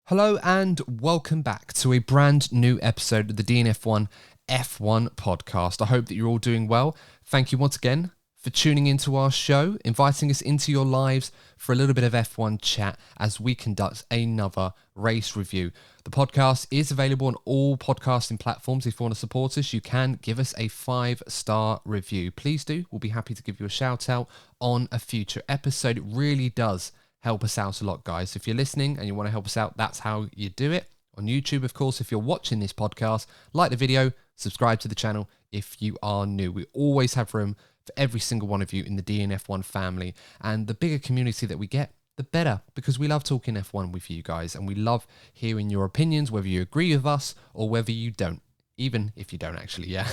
Hello and welcome back to a brand new episode of the DNF1 F1 podcast. I hope that you're all doing well. Thank you once again for tuning into our show, inviting us into your lives for a little bit of F1 chat as we conduct another race review. The podcast is available on all podcasting platforms. If you want to support us, you can give us a 5-star review. Please do. We'll be happy to give you a shout out on a future episode. It really does help us out a lot, guys. If you're listening and you want to help us out, that's how you do it. On YouTube, of course, if you're watching this podcast, like the video, subscribe to the channel if you are new. We always have room for every single one of you in the DNF1 family. And the bigger community that we get, the better, because we love talking F1 with you guys and we love hearing your opinions, whether you agree with us or whether you don't. Even if you don't, actually, yeah.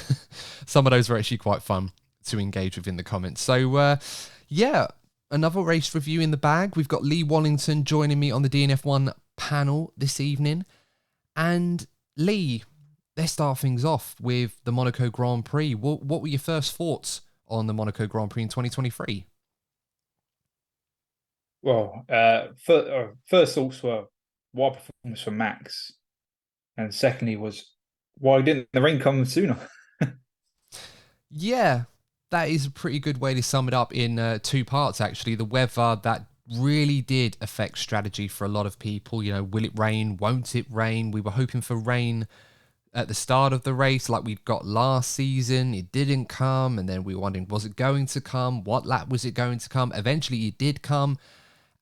Some of those are actually quite fun to engage with in the comments. So, yeah. Another race review in the bag. We've got Lee Wallington joining me on the DNF1 panel this evening. And Lee, let's start things off with the Monaco Grand Prix. What were your first thoughts on the Monaco Grand Prix in 2023? Well, first thoughts were what a performance from Max, and secondly was why didn't the rain come sooner? Yeah, that is a pretty good way to sum it up in two parts, actually. The weather, that really did affect strategy for a lot of people. You know, will it rain? Won't it rain? We were hoping for rain at the start of the race like we got last season. It didn't come, and then we were wondering, was it going to come? What lap was it going to come? Eventually it did come,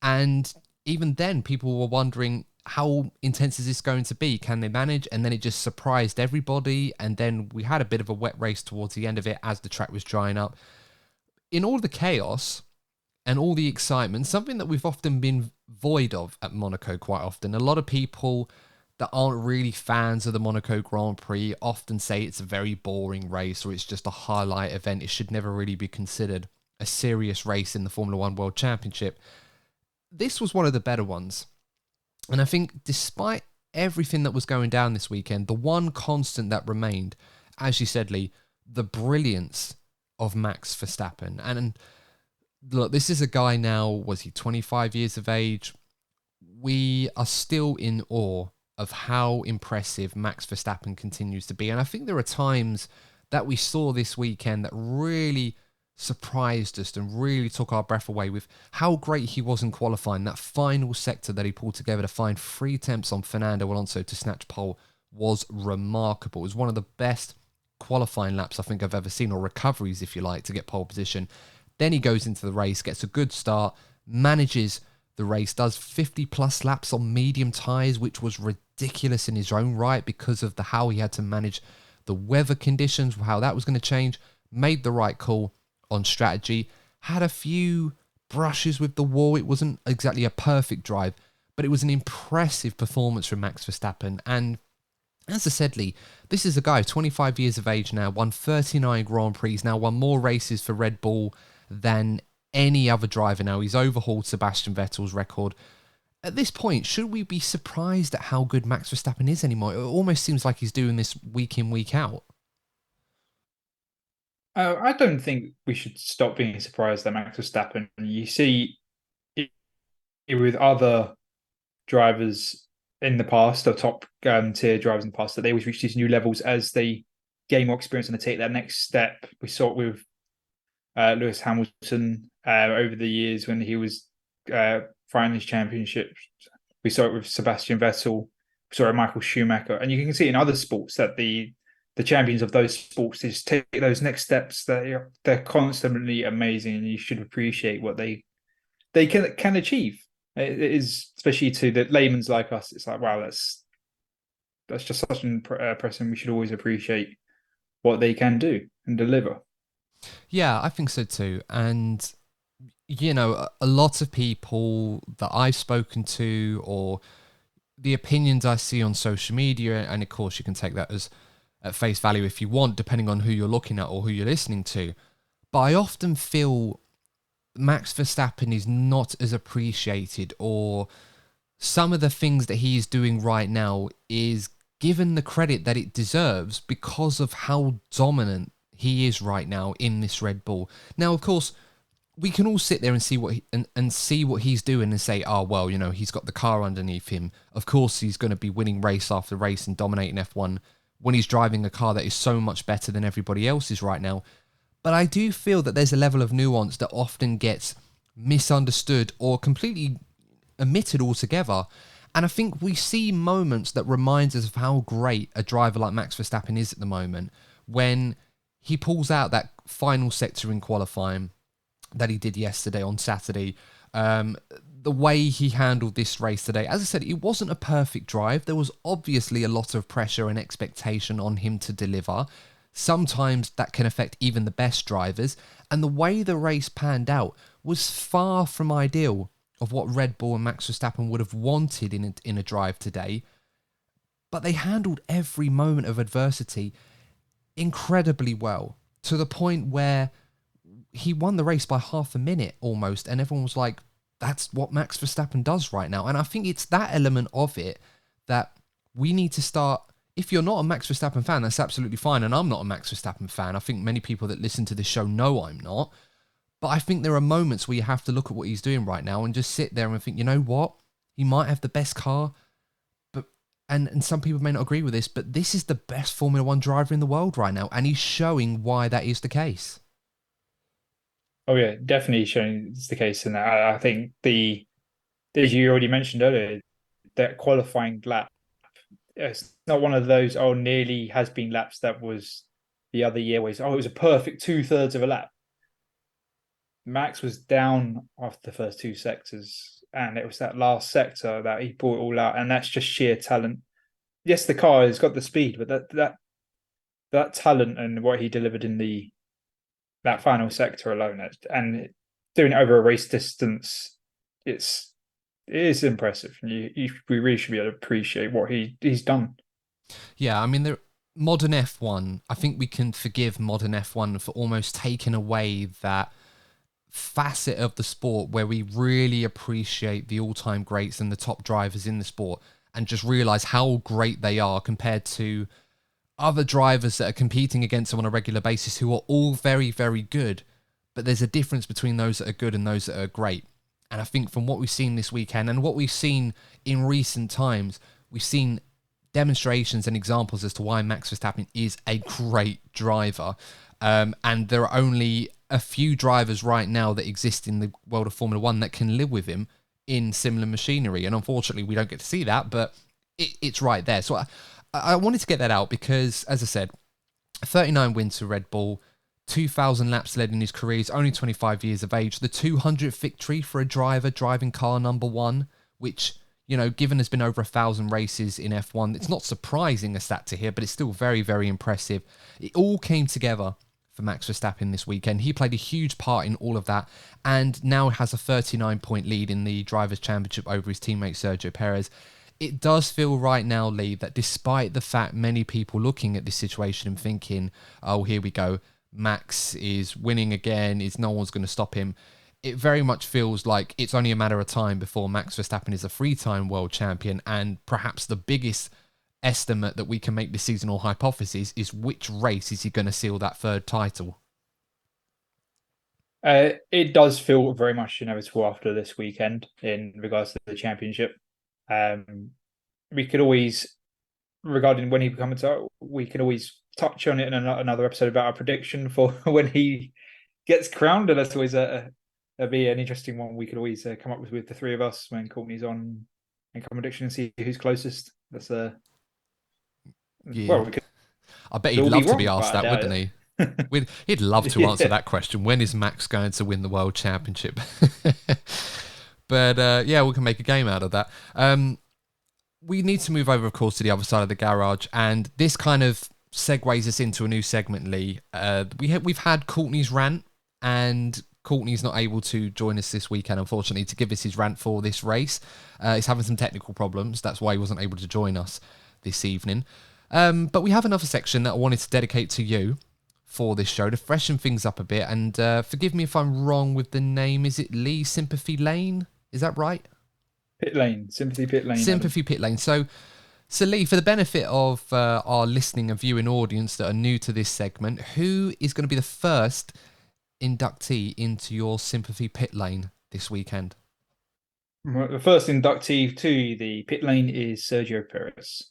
and even then people were wondering, how intense is this going to be? Can they manage? And then it just surprised everybody, and then we had a bit of a wet race towards the end of it as the track was drying up. In all the chaos and all the excitement, something that we've often been void of at Monaco quite often. A lot of people that aren't really fans of the Monaco Grand Prix often say it's a very boring race or it's just a highlight event. It should never really be considered a serious race in the Formula One World Championship. This was one of the better ones. And I think despite everything that was going down this weekend, the one constant that remained, as you said, Lee, the brilliance of Max Verstappen. And look, this is a guy now, was he 25 years of age? We are still in awe of how impressive Max Verstappen continues to be. And I think there are times that we saw this weekend that really surprised us and really took our breath away with how great he was in qualifying. That final sector that he pulled together to find 3 attempts on Fernando Alonso to snatch pole was remarkable. It was one of the best qualifying laps I think I've ever seen, or recoveries if you like, to get pole position. Then he goes into the race, gets a good start, manages the race, does 50 plus laps on medium tyres, which was ridiculous in his own right because of how he had to manage the weather conditions, how that was going to change. Made the right call on strategy, had a few brushes with the wall. It wasn't exactly a perfect drive, but it was an impressive performance from Max Verstappen. And as I said, Lee, this is a guy 25 years of age now, won 39 Grand Prix, now won more races for Red Bull than any other driver now. He's overhauled Sebastian Vettel's record. At this point, should we be surprised at how good Max Verstappen is anymore? It almost seems like he's doing this week in, week out. I don't think we should stop being surprised that Max Verstappen. You see it with other drivers in the past, or top tier drivers in the past, that they always reach these new levels as they gain more experience and they take that next step. We saw it with Lewis Hamilton over the years when he was fighting his championship. We saw it with Sebastian Vettel. We saw it with Michael Schumacher, and you can see in other sports that the champions of those sports just take those next steps. They're constantly amazing, and you should appreciate what they can achieve. It is, especially to the layman's like us. It's like, wow, that's just such an impressive. We should always appreciate what they can do and deliver. Yeah, I think so too. And, you know, a lot of people that I've spoken to, or the opinions I see on social media, and of course you can take that as at face value if you want, depending on who you're looking at or who you're listening to. But I often feel Max Verstappen is not as appreciated, or some of the things that he is doing right now is given the credit that it deserves because of how dominant he is right now in this Red Bull. Now, of course, we can all sit there and see and see what he's doing and say, oh, well, he's got the car underneath him. Of course, he's going to be winning race after race and dominating F1 when he's driving a car that is so much better than everybody else's right now. But I do feel that there's a level of nuance that often gets misunderstood or completely omitted altogether. And I think we see moments that reminds us of how great a driver like Max Verstappen is at the moment when he pulls out that final sector in qualifying that he did yesterday on Saturday. The way he handled this race today, as I said, it wasn't a perfect drive. There was obviously a lot of pressure and expectation on him to deliver. Sometimes that can affect even the best drivers. And the way the race panned out was far from ideal of what Red Bull and Max Verstappen would have wanted in a drive today. But they handled every moment of adversity incredibly well, to the point where he won the race by half a minute almost, and everyone was like, that's what Max Verstappen does right now. And I think it's that element of it that we need to start. If you're not a Max Verstappen fan, that's absolutely fine, and I'm not a Max Verstappen fan. I think many people that listen to this show know I'm not. But I think there are moments where you have to look at what he's doing right now and just sit there and think, you know what? He might have the best car, but and some people may not agree with this, but this is the best Formula One driver in the world right now, and he's showing why that is the case. Oh yeah, definitely showing it's the case in that. I think as you already mentioned earlier, that qualifying lap, it's not one of those nearly has been laps that was the other year where it was a perfect 2/3 of a lap. Max was down after the first two sectors, and it was that last sector that he brought it all out, and that's just sheer talent. Yes, the car has got the speed, but that talent and what he delivered in that final sector alone, and doing it over a race distance, it is impressive. We really should be able to appreciate what he's done. Yeah, I mean, modern F1, I think we can forgive modern F1 for almost taking away that facet of the sport where we really appreciate the all-time greats and the top drivers in the sport and just realize how great they are compared to other drivers that are competing against them on a regular basis who are all very, very good. But there's a difference between those that are good and those that are great. And I think from what we've seen this weekend and what we've seen in recent times, we've seen demonstrations and examples as to why Max Verstappen is a great driver. And there are only a few drivers right now that exist in the world of Formula One that can live with him in similar machinery. And unfortunately, we don't get to see that, but it's right there. So I wanted to get that out because, as I said, 39 wins for Red Bull, 2,000 laps led in his career. He's only 25 years of age. The 200th victory for a driver driving car number one, which, given there's been over 1,000 races in F1, it's not surprising a stat to hear, but it's still very, very impressive. It all came together for Max Verstappen this weekend. He played a huge part in all of that and now has a 39-point lead in the Drivers' Championship over his teammate Sergio Perez. It does feel right now, Lee, that despite the fact many people looking at this situation and thinking, oh, here we go, Max is winning again, no one's going to stop him, it very much feels like it's only a matter of time before Max Verstappen is a three-time world champion, and perhaps the biggest estimate that we can make this season or hypothesis is which race is he going to seal that third title? It does feel very much inevitable after this weekend in regards to the championship. We could always, regarding when he becomes out, we can always touch on it in another episode about our prediction for when he gets crowned, and that's always that'd be an interesting one. We could always come up with the three of us when Courtney's on and come prediction and see who's closest. That's yeah. I bet he'd love to be asked that, wouldn't he? He'd love to answer that question. When is Max going to win the world championship? But we can make a game out of that. We need to move over, of course, to the other side of the garage, and this kind of segues us into a new segment, Lee. We've had Courtney's rant, and Courtney's not able to join us this weekend, unfortunately, to give us his rant for this race. He's having some technical problems. That's why he wasn't able to join us this evening. But we have another section that I wanted to dedicate to you for this show to freshen things up a bit. And forgive me if I'm wrong with the name. Is it Lee Sympathy Lane? Is that right? Pit Lane. Sympathy Pit Lane. Sympathy Pit Lane. So Lee, for the benefit of our listening and viewing audience that are new to this segment, who is going to be the first inductee into your sympathy pit lane this weekend? Well, the first inductee to the pit lane is Sergio Perez.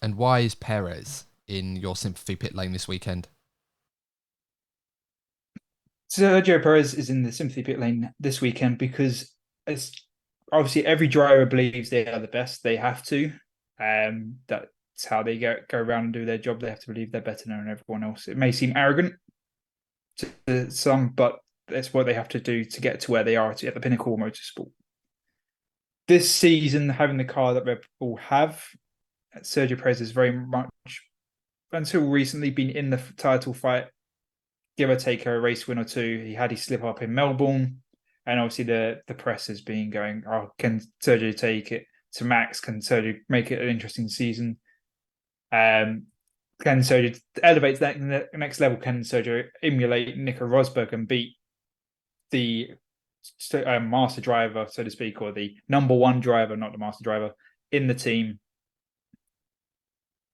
And why is Perez in your sympathy pit lane this weekend? Sergio Perez is in the sympathy pit lane this weekend because it's obviously every driver believes they are the best. They have to. That's how they go around and do their job. They have to believe they're better than everyone else. It may seem arrogant to some, but that's what they have to do to get to where they are at the pinnacle of motorsport. This season, having the car that Red Bull have, Sergio Perez has very much, until recently, been in the title fight, give or take a race win or two. He had his slip up in Melbourne, and obviously the press has been going, "Oh, can Sergio take it to Max? Can Sergio make it an interesting season? Can Sergio elevate that next level? Can Sergio emulate Nico Rosberg and beat the master driver, so to speak, or the number one driver, not the master driver, in the team?"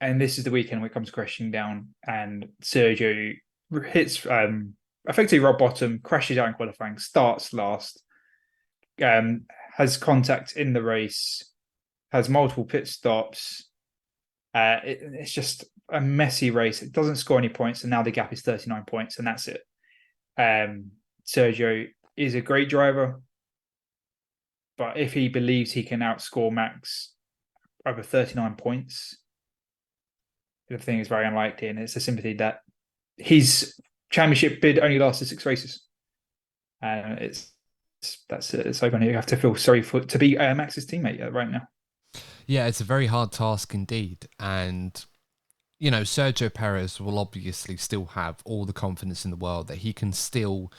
And this is the weekend where it comes crashing down, and Sergio hits effectively rock bottom, crashes out in qualifying, starts last, has contact in the race, has multiple pit stops. It's just a messy race. It doesn't score any points, and now the gap is 39 points, and that's it. Sergio is a great driver, but if he believes he can outscore Max over 39 points, the thing is very unlikely, and it's a sympathy that his championship bid only lasted 6 races. It's open. You have to feel sorry to be Max's teammate right now. Yeah, it's a very hard task indeed. And, you know, Sergio Perez will obviously still have all the confidence in the world that he can still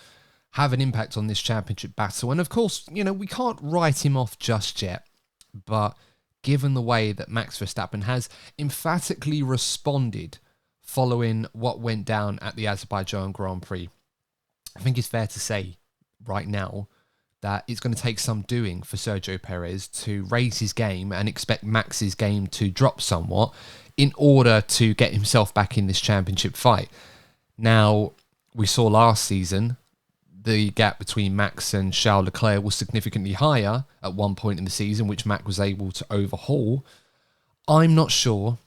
have an impact on this championship battle. And of course, you know, we can't write him off just yet. But given the way that Max Verstappen has emphatically responded following what went down at the Azerbaijan Grand Prix, I think it's fair to say right now that it's going to take some doing for Sergio Perez to raise his game and expect Max's game to drop somewhat in order to get himself back in this championship fight. Now, we saw last season the gap between Max and Charles Leclerc was significantly higher at one point in the season, which Max was able to overhaul. I'm not sure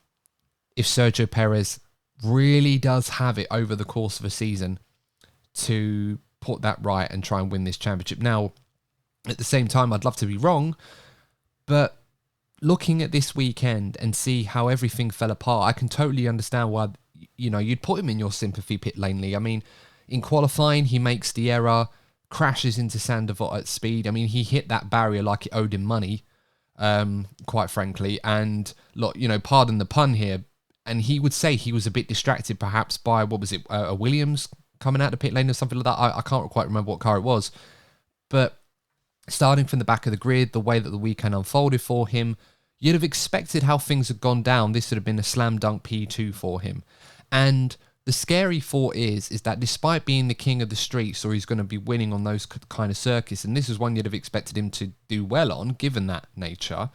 if Sergio Perez really does have it over the course of a season to put that right and try and win this championship. Now, at the same time, I'd love to be wrong, but looking at this weekend and see how everything fell apart, I can totally understand why, you know, you'd put him in your sympathy pit lane, Lee. I mean, in qualifying, he makes the error, crashes into Sandoval at speed. I mean, he hit that barrier like it owed him money, quite frankly. And, look, you know, pardon the pun here, and he would say he was a bit distracted perhaps by, what was it, a Williams coming out the pit lane or something like that. I can't quite remember what car it was. But starting from the back of the grid, the way that the weekend unfolded for him, you'd have expected how things had gone down. This would have been a slam dunk P2 for him. And the scary thought is that despite being the king of the streets, or he's going to be winning on those kind of circuits, and this is one you'd have expected him to do well on, given that nature,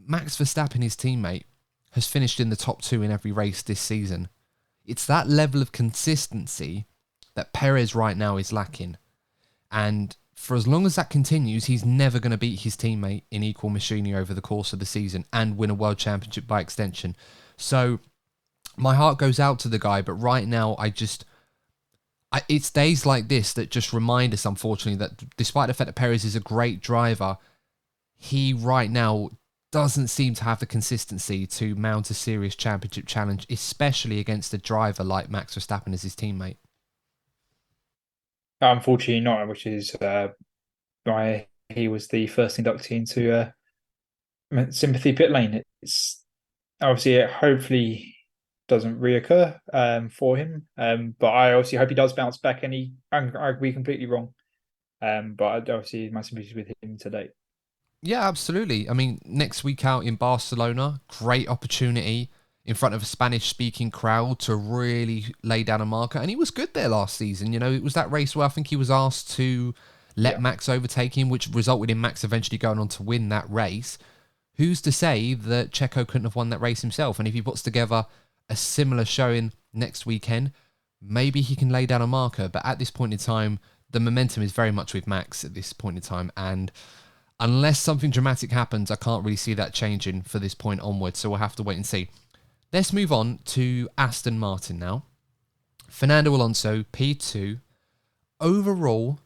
Max Verstappen, his teammate, has finished in the top 2 in every race this season. It's that level of consistency that Perez right now is lacking. And for as long as that continues, he's never going to beat his teammate in equal machinery over the course of the season and win a world championship by extension. So my heart goes out to the guy, but right now it's days like this that just remind us, unfortunately, that despite the fact that Perez is a great driver, he right now doesn't seem to have the consistency to mount a serious championship challenge, especially against a driver like Max Verstappen as his teammate. Unfortunately not, which is why he was the first inductee into sympathy pit lane. It's obviously it hopefully doesn't reoccur for him, but I obviously hope he does bounce back, and I'd be completely wrong. But obviously my sympathies with him today. Yeah, absolutely. I mean, next week out in Barcelona, great opportunity in front of a Spanish-speaking crowd to really lay down a marker. And he was good there last season. You know, it was that race where I think he was asked to let Max overtake him, which resulted in Max eventually going on to win that race. Who's to say that Checo couldn't have won that race himself? And if he puts together a similar showing next weekend, maybe he can lay down a marker. But at this point in time, the momentum is very much with Max at this point in time. And unless something dramatic happens, I can't really see that changing for this point onwards. So we'll have to wait and see. Let's move on to Aston Martin now. Fernando Alonso, P2. Overall,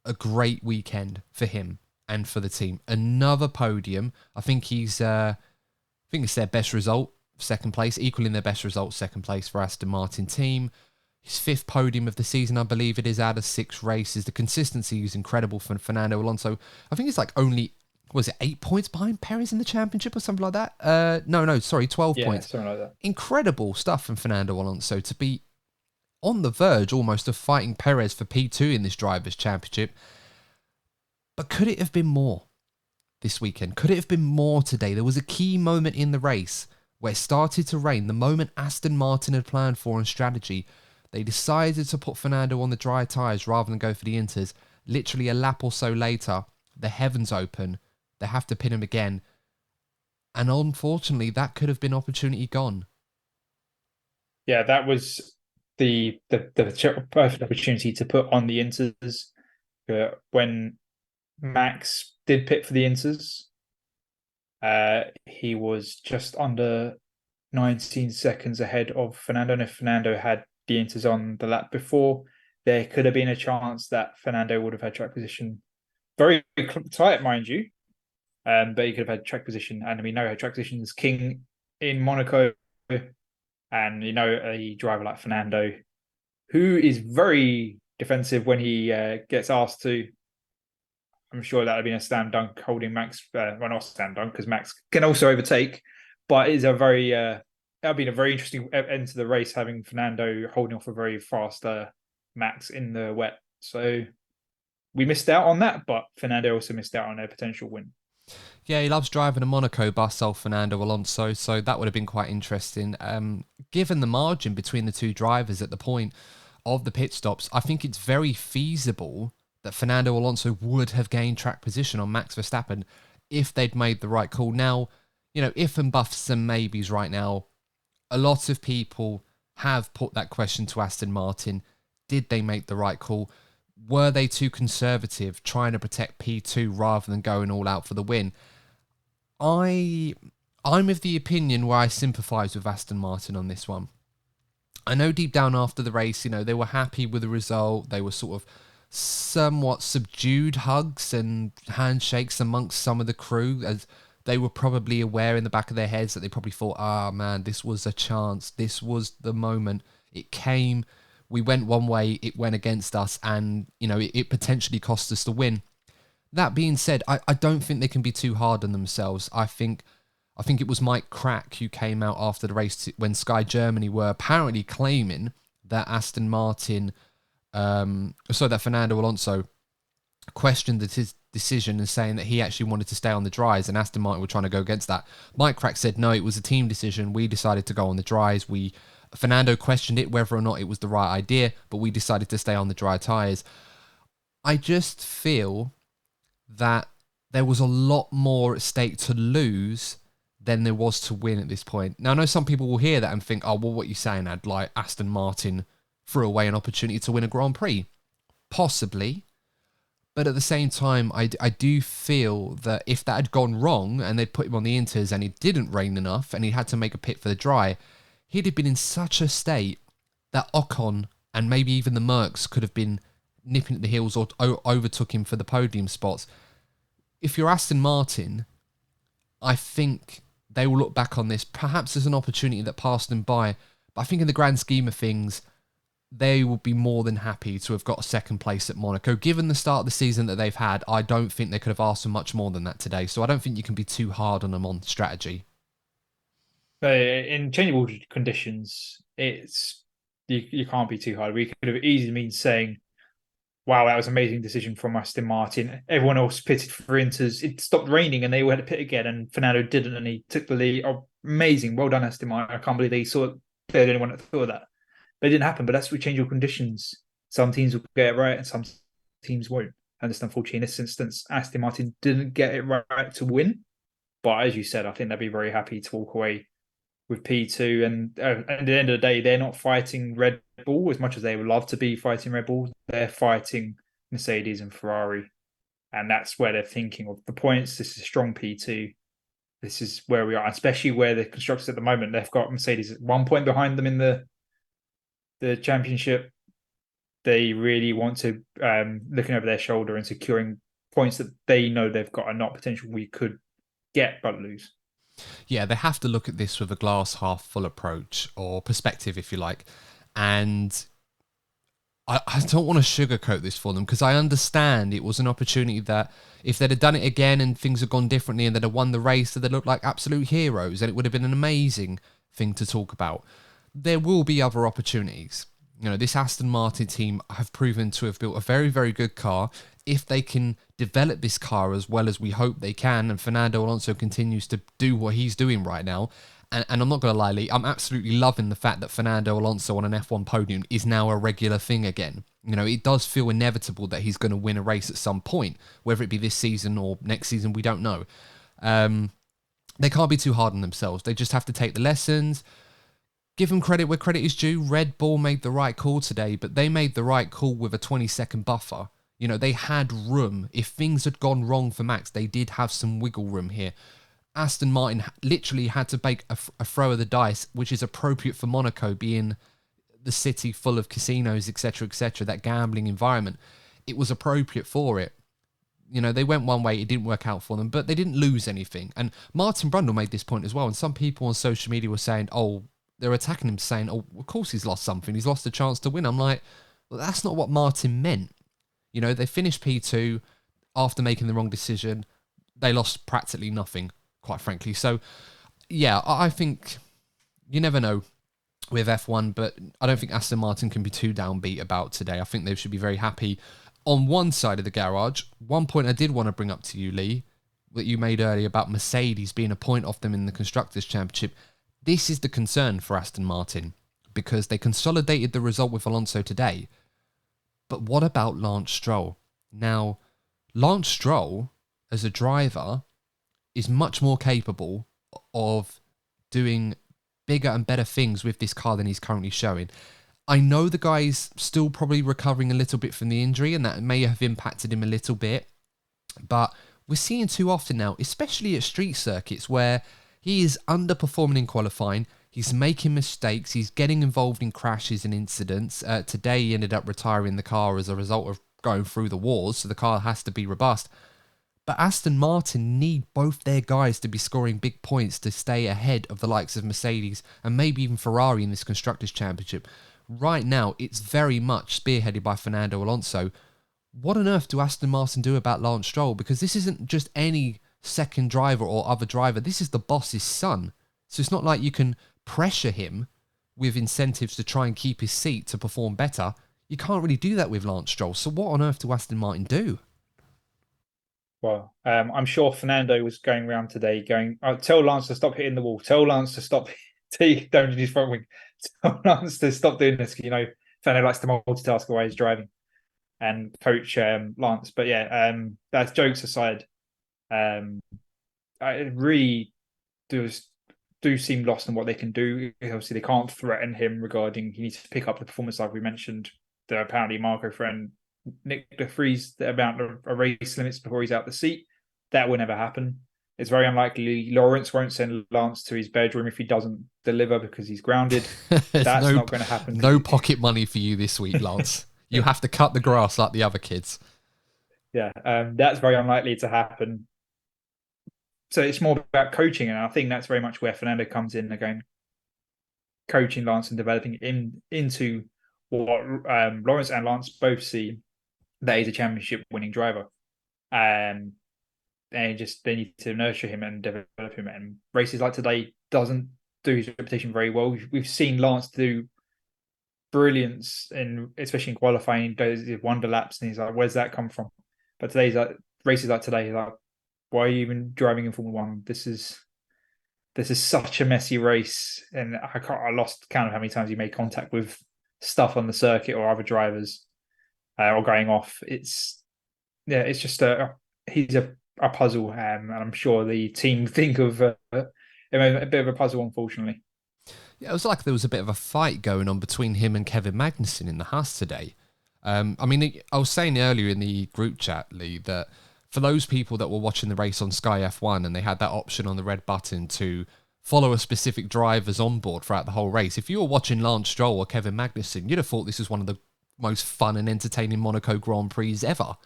a great weekend for him and for the team. Another podium. I think it's their best result, second place, equaling their best result, second place for Aston Martin team. His 5th podium of the season, I believe it is, out of 6 races. The consistency is incredible for Fernando Alonso. I think it's like only, was it 8 points behind Perez in the championship or something like that? No, sorry, 12 points. Something like that. Incredible stuff from Fernando Alonso to be on the verge almost of fighting Perez for P2 in this Drivers' Championship. But could it have been more this weekend? Could it have been more today? There was a key moment in the race where it started to rain. The moment Aston Martin had planned for on strategy, they decided to put Fernando on the dry tyres rather than go for the inters. Literally a lap or so later, the heavens open. They have to pin him again. And unfortunately, that could have been opportunity gone. Yeah, that was the perfect opportunity to put on the inters. When Max did pit for the inters, he was just under 19 seconds ahead of Fernando. And if Fernando had the inters on the lap before, there could have been a chance that Fernando would have had track position. Very tight, mind you. But he could have had track position. And we know how track position is king in Monaco. And a driver like Fernando, who is very defensive when he gets asked to. I'm sure that would have been a stand dunk holding Max. Well, not stand dunk because Max can also overtake, but it's a very that would be a very interesting end to the race, having Fernando holding off a very fast Max in the wet. So we missed out on that, but Fernando also missed out on a potential win. Yeah, he loves driving a Monaco bus, old Fernando Alonso, so that would have been quite interesting. Given the margin between the two drivers at the point of the pit stops, I think it's very feasible that Fernando Alonso would have gained track position on Max Verstappen if they'd made the right call. Now, if and buffs and maybes right now, a lot of people have put that question to Aston Martin. Did they make the right call? Were they too conservative, trying to protect P2 rather than going all out for the win? I'm of the opinion where I sympathise with Aston Martin on this one. I know deep down after the race, they were happy with the result. They were sort of somewhat subdued hugs and handshakes amongst some of the crew, as they were probably aware in the back of their heads that they probably thought, man, this was a chance. This was the moment. It came. We went one way, it went against us, and, it potentially cost us the win. That being said, I don't think they can be too hard on themselves. I think it was Mike Crack who came out after the race when Sky Germany were apparently claiming that Aston Martin, that Fernando Alonso questioned his decision and saying that he actually wanted to stay on the dries, and Aston Martin were trying to go against that. Mike Crack said, no, it was a team decision. We decided to go on the dries. Fernando questioned it, whether or not it was the right idea, but we decided to stay on the dry tyres. I just feel that there was a lot more at stake to lose than there was to win at this point. Now, I know some people will hear that and think, oh, well, what are you saying, Ad? Like, Aston Martin threw away an opportunity to win a Grand Prix. Possibly. But at the same time, I do feel that if that had gone wrong and they'd put him on the inters and it didn't rain enough and he had to make a pit for the dry, he'd have been in such a state that Ocon and maybe even the Mercs could have been nipping at the heels or overtook him for the podium spots. If you're Aston Martin, I think they will look back on this perhaps as an opportunity that passed them by. But I think in the grand scheme of things, they will be more than happy to have got a second place at Monaco. Given the start of the season that they've had, I don't think they could have asked for much more than that today. So I don't think you can be too hard on them on strategy. In changeable conditions, you can't be too hard. We could have easily been saying, wow, that was an amazing decision from Aston Martin. Everyone else pitted for inters. It stopped raining and they all had to pit again, and Fernando didn't, and he took the lead. Oh, amazing. Well done, Aston Martin. I can't believe they saw it. They're the only one that thought of that. But it didn't happen. But that's with changeable conditions. Some teams will get it right and some teams won't. And just unfortunately, in this instance, Aston Martin didn't get it right to win. But as you said, I think they'd be very happy to walk away with P2. And at the end of the day, they're not fighting Red Bull as much as they would love to be fighting Red Bull. They're fighting Mercedes and Ferrari, and that's where they're thinking of the points. This is a strong P2. This is where we are, especially where the constructors at the moment. They've got Mercedes at 1 point behind them in the championship. They really want to looking over their shoulder and securing points that they know they've got, and not potential we could get but lose. Yeah, they have to look at this with a glass half full approach, or perspective, if you like. And I don't want to sugarcoat this for them, because I understand it was an opportunity that if they'd have done it again and things had gone differently and they'd have won the race, that they'd look like absolute heroes and it would have been an amazing thing to talk about. There will be other opportunities. You know, this Aston Martin team have proven to have built a very, very good car. If they can develop this car as well as we hope they can, and Fernando Alonso continues to do what he's doing right now, and I'm not going to lie, Lee, I'm absolutely loving the fact that Fernando Alonso on an F1 podium is now a regular thing again. You know, it does feel inevitable that he's going to win a race at some point, whether it be this season or next season, we don't know. They can't be too hard on themselves. They just have to take the lessons. Give them credit where credit is due. Red Bull made the right call today, but they made the right call with a 20-second buffer. You know, they had room. If things had gone wrong for Max, they did have some wiggle room here. Aston Martin literally had to make a throw of the dice, which is appropriate for Monaco, being the city full of casinos, etc., that gambling environment. It was appropriate for it. You know, they went one way, it didn't work out for them, but they didn't lose anything. And Martin Brundle made this point as well, and some people on social media were saying, oh, they're attacking him, saying, oh, of course he's lost something. He's lost a chance to win. I'm like, well, that's not what Martin meant. You know, they finished P2 after making the wrong decision. They lost practically nothing, quite frankly. So, yeah, I think you never know with F1, but I don't think Aston Martin can be too downbeat about today. I think they should be very happy. On one side of the garage, one point I did want to bring up to you, Lee, that you made earlier about Mercedes being a point off them in the Constructors' Championship. This is the concern for Aston Martin, because they consolidated the result with Alonso today. But what about Lance Stroll? Now, Lance Stroll, as a driver, is much more capable of doing bigger and better things with this car than he's currently showing. I know the guy's still probably recovering a little bit from the injury, and that may have impacted him a little bit. But we're seeing too often now, especially at street circuits, where he is underperforming in qualifying. He's making mistakes. He's getting involved in crashes and incidents. Today, he ended up retiring the car as a result of going through the walls, so the car has to be robust. But Aston Martin need both their guys to be scoring big points to stay ahead of the likes of Mercedes and maybe even Ferrari in this Constructors' Championship. Right now, it's very much spearheaded by Fernando Alonso. What on earth do Aston Martin do about Lance Stroll? Because this isn't just any second driver or other driver. This is the boss's son. So it's not like you can pressure him with incentives to try and keep his seat to perform better. You can't really do that with Lance Stroll. So what on earth do Aston Martin do? Well, I'm sure Fernando was going around today going, oh, tell Lance to stop hitting the wall. Tell Lance to stop. Don't use front wing. Tell Lance to stop doing this. You know, Fernando likes to multitask while he's driving and coach Lance. But yeah, that's jokes aside. I really do seem lost in what they can do. Obviously, they can't threaten him regarding he needs to pick up the performance like we mentioned. That apparently Marco friend Nick de Vries the amount of race limits before he's out the seat. That will never happen. It's very unlikely Lawrence won't send Lance to his bedroom if he doesn't deliver because he's grounded. That's not going to happen. No pocket money for you this week, Lance. You have to cut the grass like the other kids. Yeah, that's very unlikely to happen. So it's more about coaching, and I think that's very much where Fernando comes in again, coaching Lance and developing him into what Lawrence and Lance both see that he's a championship winning driver. And they need to nurture him and develop him. And races like today doesn't do his reputation very well. We've seen Lance do brilliance, especially in qualifying. He goes wonder laps, and he's like, "Where's that come from?" But today's like races like today, he's like, "Why are you even driving in Formula One? This is such a messy race." And I lost count of how many times he made contact with stuff on the circuit or other drivers, or going off. It's just he's a puzzle, and I'm sure the team think of a bit of a puzzle, unfortunately. Yeah, it was like there was a bit of a fight going on between him and Kevin Magnussen in the Haas today. I mean, I was saying earlier in the group chat, Lee, that for those people that were watching the race on Sky F1 and they had that option on the red button to follow a specific driver's onboard throughout the whole race, if you were watching Lance Stroll or Kevin Magnussen, you'd have thought this was one of the most fun and entertaining Monaco Grand Prix ever.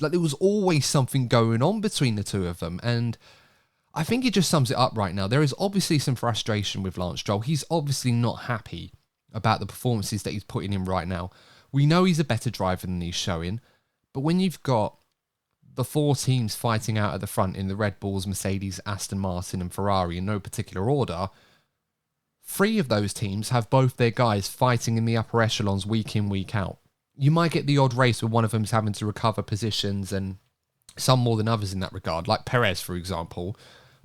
Like, there was always something going on between the two of them, and I think it just sums it up right now. There is obviously some frustration with Lance Stroll. He's obviously not happy about the performances that he's putting in right now. We know he's a better driver than he's showing, but when you've got the four teams fighting out at the front in the Red Bulls, Mercedes, Aston Martin and Ferrari in no particular order, three of those teams have both their guys fighting in the upper echelons week in, week out. You might get the odd race where one of them's having to recover positions, and some more than others in that regard, like Perez, for example.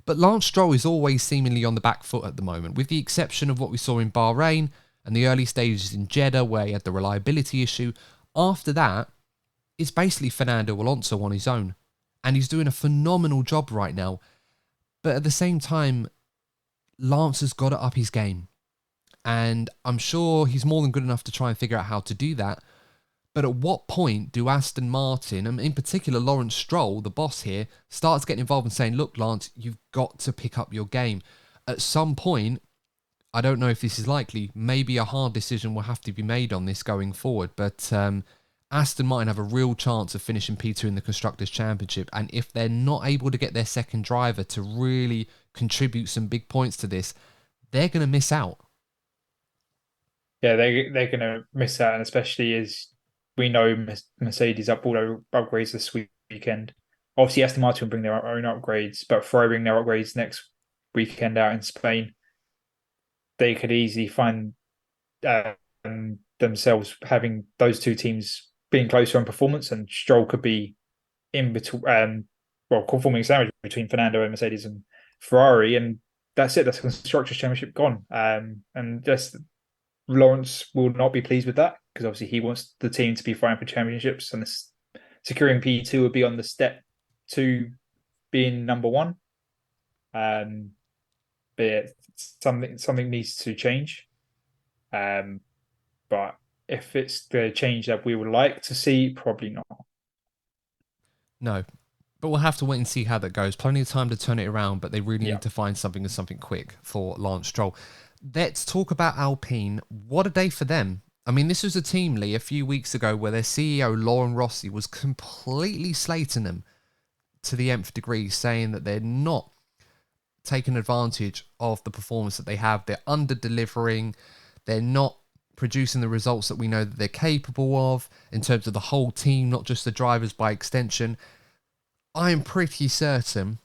But Lance Stroll is always seemingly on the back foot at the moment, with the exception of what we saw in Bahrain and the early stages in Jeddah where he had the reliability issue. After that, it's basically Fernando Alonso on his own. And he's doing a phenomenal job right now. But at the same time, Lance has got to up his game. And I'm sure he's more than good enough to try and figure out how to do that. But at what point do Aston Martin, and in particular Lawrence Stroll, the boss here, starts getting involved and saying, look, Lance, you've got to pick up your game. At some point, I don't know if this is likely, maybe a hard decision will have to be made on this going forward. But Aston Martin have a real chance of finishing P2 in the Constructors' Championship. And if they're not able to get their second driver to really contribute some big points to this, they're going to miss out. Yeah, they're going to miss out, and especially as we know Mercedes up all their upgrades this weekend. Obviously, Aston Martin will bring their own upgrades, but Ferrari bring their upgrades next weekend out in Spain. They could easily find themselves having those two teams being closer on performance, and Stroll could be in between, forming a sandwich between Fernando and Mercedes and Ferrari, and that's it. That's the Constructors' Championship gone. And just Lawrence will not be pleased with that because obviously he wants the team to be fighting for championships, and this, securing P2 would be on the step to being number one. But yeah, something needs to change. But if it's the change that we would like to see, probably not. No, but we'll have to wait and see how that goes. Plenty of time to turn it around, but they really need to find something and something quick for Lance Stroll. Let's talk about Alpine. What a day for them. I mean, this was a team, Lee, a few weeks ago where their CEO, Lauren Rossi, was completely slating them to the nth degree, saying that they're not taking advantage of the performance that they have. They're under-delivering. They're not producing the results that we know that they're capable of in terms of the whole team, not just the drivers by extension. I am pretty certain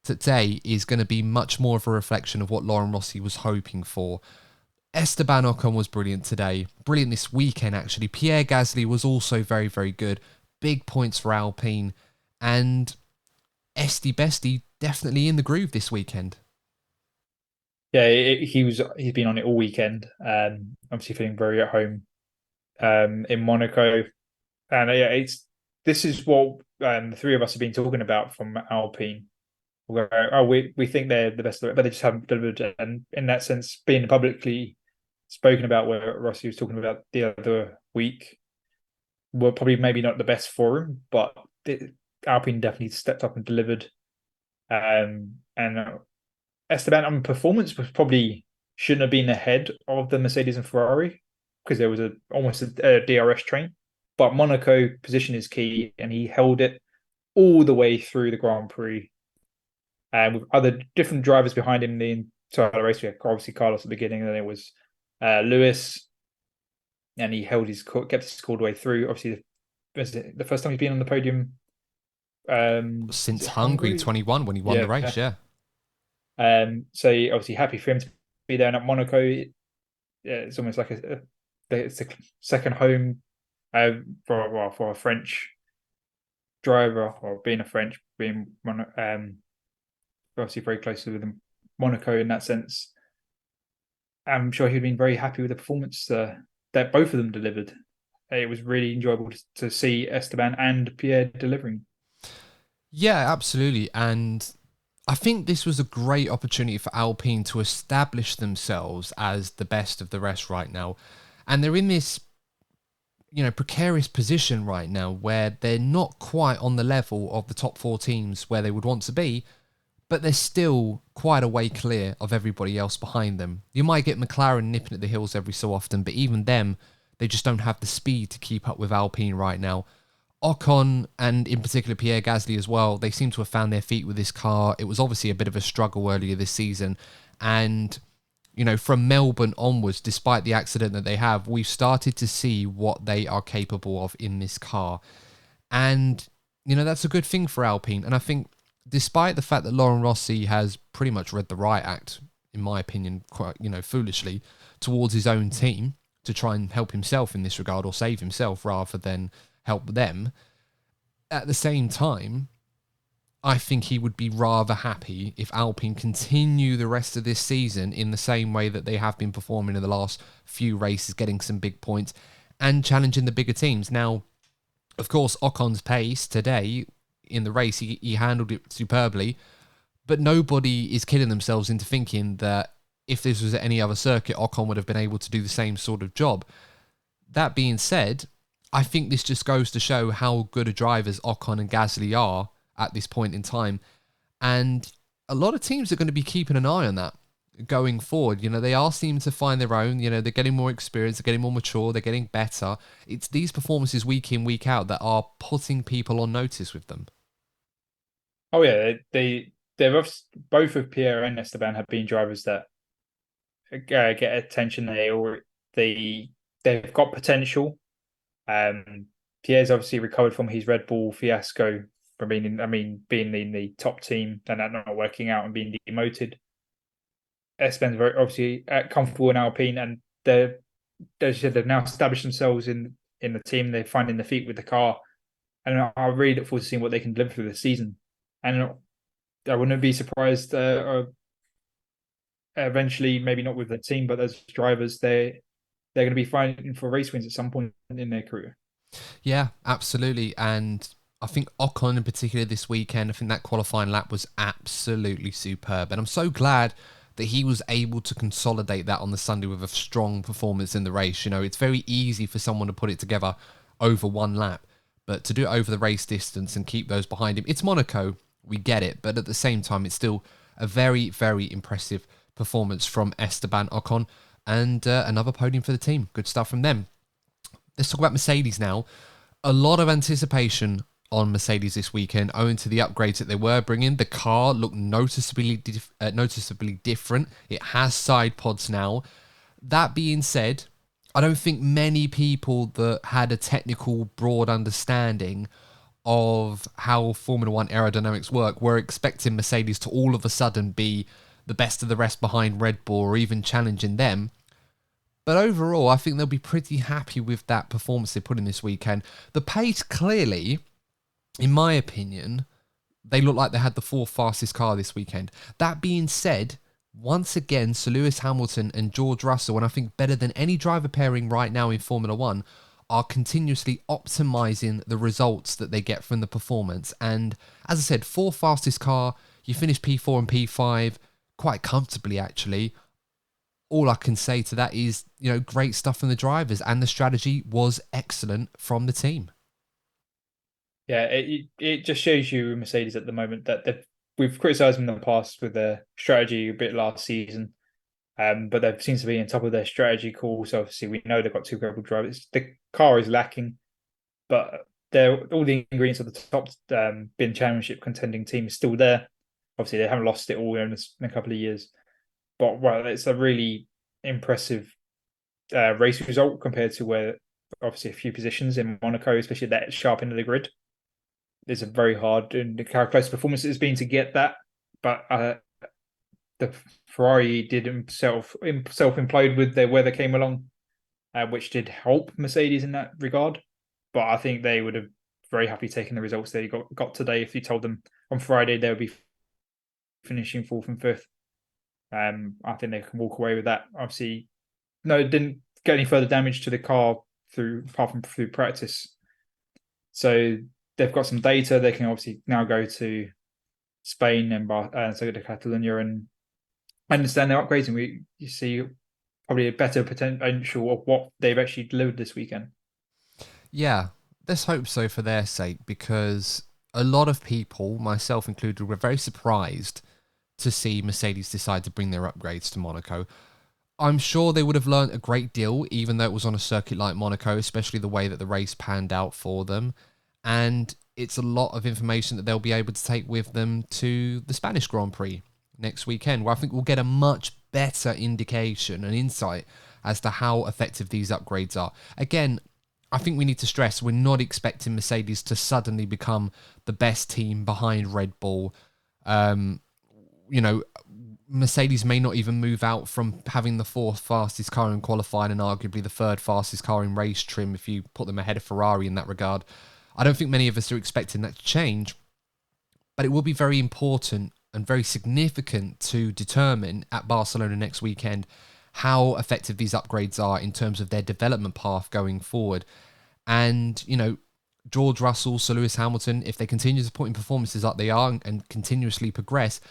today is going to be much more of a reflection of what Lauren Rossi was hoping for. Esteban Ocon was brilliant today. Brilliant this weekend, actually. Pierre Gasly was also very, very good. Big points for Alpine. And Esti Besti definitely in the groove this weekend. Yeah, he's been on it all weekend. Obviously feeling very at home in Monaco, and this is what the three of us have been talking about from Alpine. We think they're the best, but they just haven't delivered. And in that sense, being publicly spoken about, where Rossi was talking about the other week, were probably maybe not the best for him, but Alpine definitely stepped up and delivered. And Esteban on performance was probably shouldn't have been ahead of the Mercedes and Ferrari because there was almost a DRS train. But Monaco position is key, and he held it all the way through the Grand Prix. And with other different drivers behind him, the entire race, we had obviously Carlos at the beginning, and then it was Lewis, and he kept his score all the way through. Obviously, the first time he's been on the podium since Hungary 21 when he won the race, yeah. So obviously happy for him to be there. And at Monaco, it's almost like it's a second home for a French driver, or being a French, being obviously very close with Monaco in that sense. I'm sure he'd been very happy with the performance that both of them delivered. It was really enjoyable to see Esteban and Pierre delivering. Yeah, absolutely. And I think this was a great opportunity for Alpine to establish themselves as the best of the rest right now. And they're in this, precarious position right now where they're not quite on the level of the top four teams where they would want to be, but they're still quite a way clear of everybody else behind them. You might get McLaren nipping at the heels every so often, but even them, they just don't have the speed to keep up with Alpine right now. Ocon, and in particular Pierre Gasly as well, they seem to have found their feet with this car. It was obviously a bit of a struggle earlier this season. And, from Melbourne onwards, despite the accident that they have, we've started to see what they are capable of in this car. And, that's a good thing for Alpine. And I think despite the fact that Laurent Rossi has pretty much read the riot act, in my opinion, quite, foolishly, towards his own team to try and help himself in this regard, or save himself rather than help them. At the same time, I think he would be rather happy if Alpine continue the rest of this season in the same way that they have been performing in the last few races, getting some big points and challenging the bigger teams. Now, of course, Ocon's pace today in the race, he handled it superbly, but nobody is kidding themselves into thinking that if this was at any other circuit, Ocon would have been able to do the same sort of job. That being said, I think this just goes to show how good of drivers Ocon and Gasly are at this point in time. And a lot of teams are going to be keeping an eye on that going forward. They are seeming to find their own. They're getting more experience, they're getting more mature, they're getting better. It's these performances week in, week out that are putting people on notice with them. Oh yeah, both of Pierre and Esteban have been drivers that get attention. They've got potential. Pierre's obviously recovered from his Red Bull fiasco from being in the top team and that not working out and being demoted. Esteban's very obviously comfortable in Alpine, and they've now established themselves in the team. They're finding their feet with the car, and I really look forward to seeing what they can deliver through the season. And I wouldn't be surprised eventually, maybe not with the team, but as drivers, they're going to be fighting for race wins at some point in their career. Yeah, absolutely. And I think Ocon in particular this weekend, I think that qualifying lap was absolutely superb. And I'm so glad that he was able to consolidate that on the Sunday with a strong performance in the race. It's very easy for someone to put it together over one lap, but to do it over the race distance and keep those behind him, it's Monaco, we get it. But at the same time, it's still a very, very impressive performance from Esteban Ocon, and another podium for the team. Good stuff from them. Let's talk about Mercedes now. A lot of anticipation on Mercedes this weekend, owing to the upgrades that they were bringing. The car looked noticeably different. It has side pods now. That being said, I don't think many people that had a technical, broad understanding of how Formula One aerodynamics work were expecting Mercedes to all of a sudden be the best of the rest behind Red Bull or even challenging them. But overall, I think they'll be pretty happy with that performance they put in this weekend. The pace, clearly, in my opinion, they look like they had the fourth fastest car this weekend. That being said, once again, Sir Lewis Hamilton and George Russell, and I think better than any driver pairing right now in Formula One, are continuously optimizing the results that they get from the performance. And as I said, fourth fastest car, you finish P4 and P5 quite comfortably, actually. All I can say to that is, great stuff from the drivers, and the strategy was excellent from the team. Yeah, it just shows you Mercedes at the moment that we've criticised them in the past with their strategy a bit last season, but they seem to be on top of their strategy course. Obviously, we know they've got two incredible drivers. The car is lacking, but all the ingredients of the top bin championship contending team is still there. Obviously, they haven't lost it all in a couple of years, but well, it's a really impressive race result compared to where obviously a few positions in Monaco, especially that sharp end of the grid. It's a very hard and how close performance has been to get that, but the Ferrari did himself implode with their weather came along, which did help Mercedes in that regard. But I think they would have very happy taken the results they got today if you told them on Friday they would be finishing fourth and fifth. I think they can walk away with that. Obviously, no, it didn't get any further damage to the car apart from through practice. So they've got some data. They can obviously now go to Spain and so to Catalonia, and I understand their upgrades, and you see probably a better potential of what they've actually delivered this weekend. Yeah, let's hope so for their sake, because a lot of people, myself included, were very surprised to see Mercedes decide to bring their upgrades to Monaco. I'm sure they would have learned a great deal, even though it was on a circuit like Monaco, especially the way that the race panned out for them. And it's a lot of information that they'll be able to take with them to the Spanish Grand Prix next weekend, where I think we'll get a much better indication and insight as to how effective these upgrades are. Again, I think we need to stress we're not expecting Mercedes to suddenly become the best team behind Red Bull. Um, you know, Mercedes may not even move out from having the fourth fastest car in qualifying and arguably the third fastest car in race trim if you put them ahead of Ferrari in that regard. I don't think many of us are expecting that to change, but it will be very important and very significant to determine at Barcelona next weekend how effective these upgrades are in terms of their development path going forward. And, George Russell, Sir Lewis Hamilton, if they continue to put in performances like they are and continuously progress,